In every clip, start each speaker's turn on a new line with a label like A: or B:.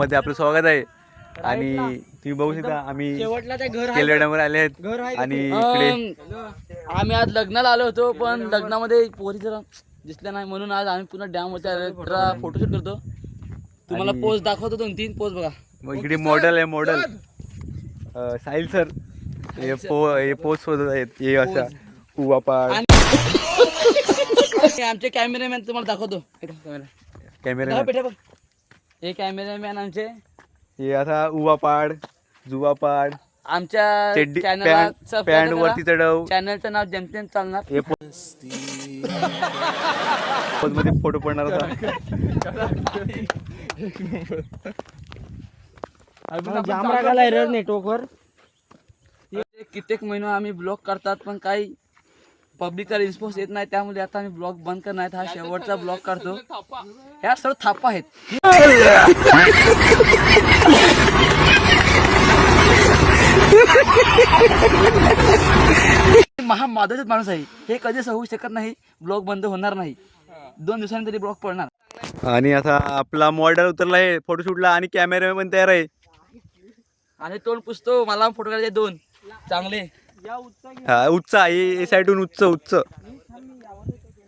A: मध्ये आपलं स्वागत आहे आणि तुम्ही बघू शकता आम्ही केलवेड्यावर आले आहेत आणि इकडे
B: आम्ही आज लग्नाला आलो होतो पण लग्नामध्ये पोरी जरा दिसल्या नाही म्हणून आज आम्ही पुन्हा डॅम वरती आलो जरा फोटोशूट करतो. तुम्हाला पोज दाखवतो 2-3 पोज बघा.
A: इकडे मॉडेल आहे मॉडेल साहिल सर हे पोज शोधत आहेत हे असा उवापाड
B: आमचे कॅमेरामॅन तुम्हाला दाखवतो
A: कॅमेरा
B: हे कॅमेरामॅन आमचे
A: हे असा उवापाड जुवापाड
B: आमच्या
A: चड्डी
B: चॅनलला
A: पॅन्ट वरती चढव
B: चॅनलचं नाव जेमतेम चालणार.
A: हे पोज मध्ये फोटो पडणार होता.
B: नेटवर्कवर कित्येक महिने आम्ही ब्लॉग करतात पण काही पब्लिकचा रिस्पॉन्स येत नाही त्यामुळे आता आम्ही ब्लॉग बंद करणार. हा शेवटचा ब्लॉग करतो. ह्या सर्व थापा आहेत. महामाधवच माणूस आहे हे कधीच होऊ शकत नाही. ब्लॉग बंद होणार नाही. 2 दिवसांनी तरी ब्लॉग पडणार.
A: आणि आता आपला मॉडेल उतरला आहे फोटोशूटला आणि कॅमेरा पण तयार आहे
B: आणि तोंड पुसतो मला फोटो काढायचे 2 चांगले.
A: हा उच्च आहे साईडून उच्च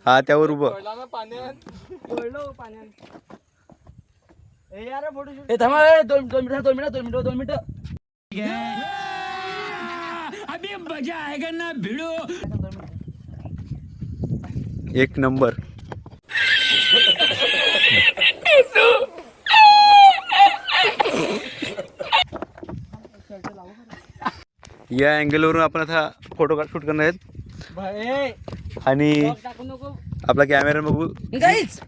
A: हा त्यावर उभं
B: हे थांबा 2 मिनिटं अभी मजा आएगा ना भिड़ो.
A: एक नंबर. या अँगलवरून आपण आता फोटो शूट करणार आहेत आणि आपला कॅमेरा बघू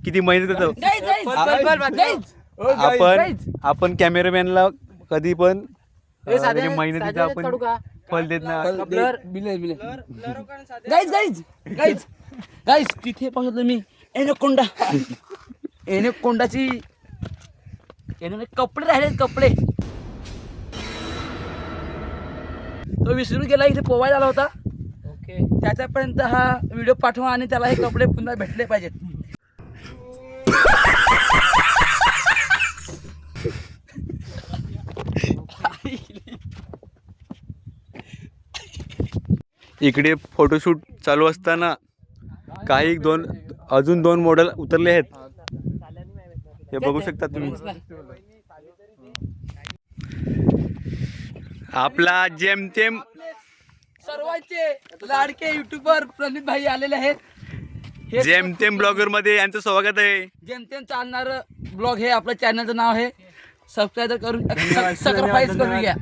A: किती मेहनत करतो. आपण कॅमेरामॅनला कधी पण मेहनतीचा आपण फल देत ना.
B: गाईज तिथे पाहतो मी एनोकोंडाची कपडे राहिले कपडे. तो विसरून गेला इथे पोवायला आला होता. ओके त्याच्यापर्यंत हा व्हिडिओ पाठवा आणि त्याला हे कपडे पुन्हा भेटले पाहिजेत.
A: इकडे फोटोशूट चालू असताना काही अजून दोन मॉडेल उतरले आहेत. हे बघू शकता तुम्ही. आपला जेमतेम
B: सर्वांचे लाडके युट्यूबर प्रणित भाई आलेले आहेत.
A: जेमतेम ब्लॉगर मध्ये यांचं स्वागत आहे.
B: जेमतेम चालणार ब्लॉग हे आपल्या चॅनलचं नाव आहे. सबस्क्राईब करून सक्रिफाईस करून घ्या.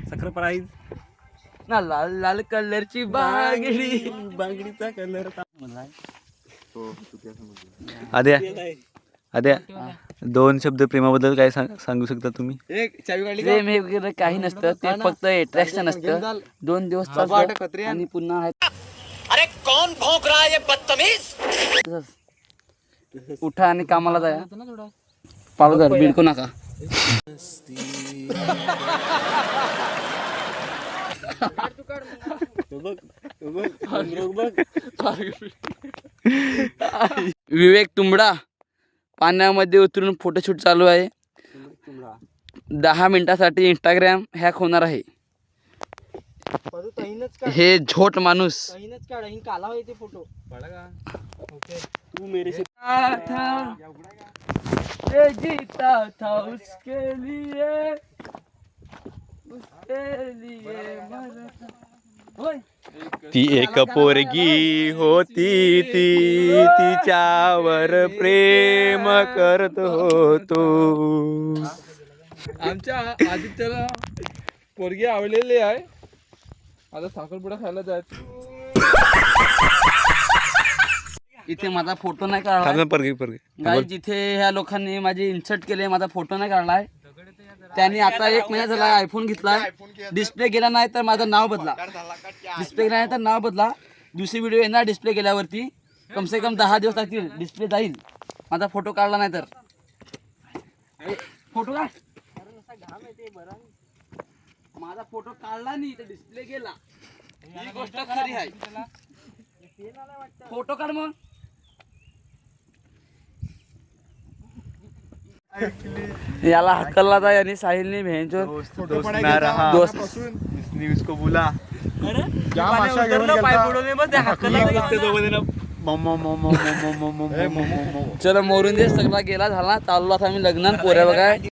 A: सक्रिफाईस
B: ना लाल लाल कलरची बांगडीचा कलर.
A: आद्या 2 शब्द प्रेमाबद्दल काय सांगू शकता तुम्ही.
B: प्रेम हे वगैरे काही नसतं. ते फक्त अट्रॅक्शन असतं. 2 दिवस चालतं आणि पुन्हा आहे. अरे कोण भोंक रहा है ये बदतमीज. उठा आणि कामाला जाया. पालघर बिडको नका. विवेक तुंबडा पाण्यामध्ये उतरून फोटोशूट चालू आहे. 10 मिनिटासाठी इंस्टाग्राम हॅक होणार आहे. हे झोट माणूस. जीता था उसके लिए
A: ती एक पोरगी होती ती तिच्यावर प्रेम करत होतो.
C: आमच्या आदित्यला पोरगी आवडलेली आहे. आता साखरपुडा खायला जायचं.
B: इथे माझा फोटो नाही काढला. जिथे ह्या लोकांनी माझी इन्सर्ट केले माझा फोटो नाही काढलाय. त्यांनी आता 1 महिना झाला आयफोन घेतलाय. डिस्प्ले गेला नाही तर माझं नाव बदला. डिस्प्ले गेला नाही तर नाव बदला. दुसरी व्हिडिओ येणार डिस्प्ले गेल्यावरती. कमसे कम 10 दिवस लागतील. डिस्प्ले जाईल माझा फोटो काढला नाही तर. फोटो काढ. माझा फोटो काढला नाही तर डिस्प्ले गेला. ही गोष्ट खरी आहे. फोटो काढ मग. याला हकलला था यानी साहिलने भेंचो
A: दोस्त ना रहा
B: दोस्त
A: इसने उसको बोला
D: जाम आशा घेऊन गेलता.
B: चलो मोरून दे सगळा गेला झाला चाललो आता आम्ही लग्नात पोऱ्या बघाय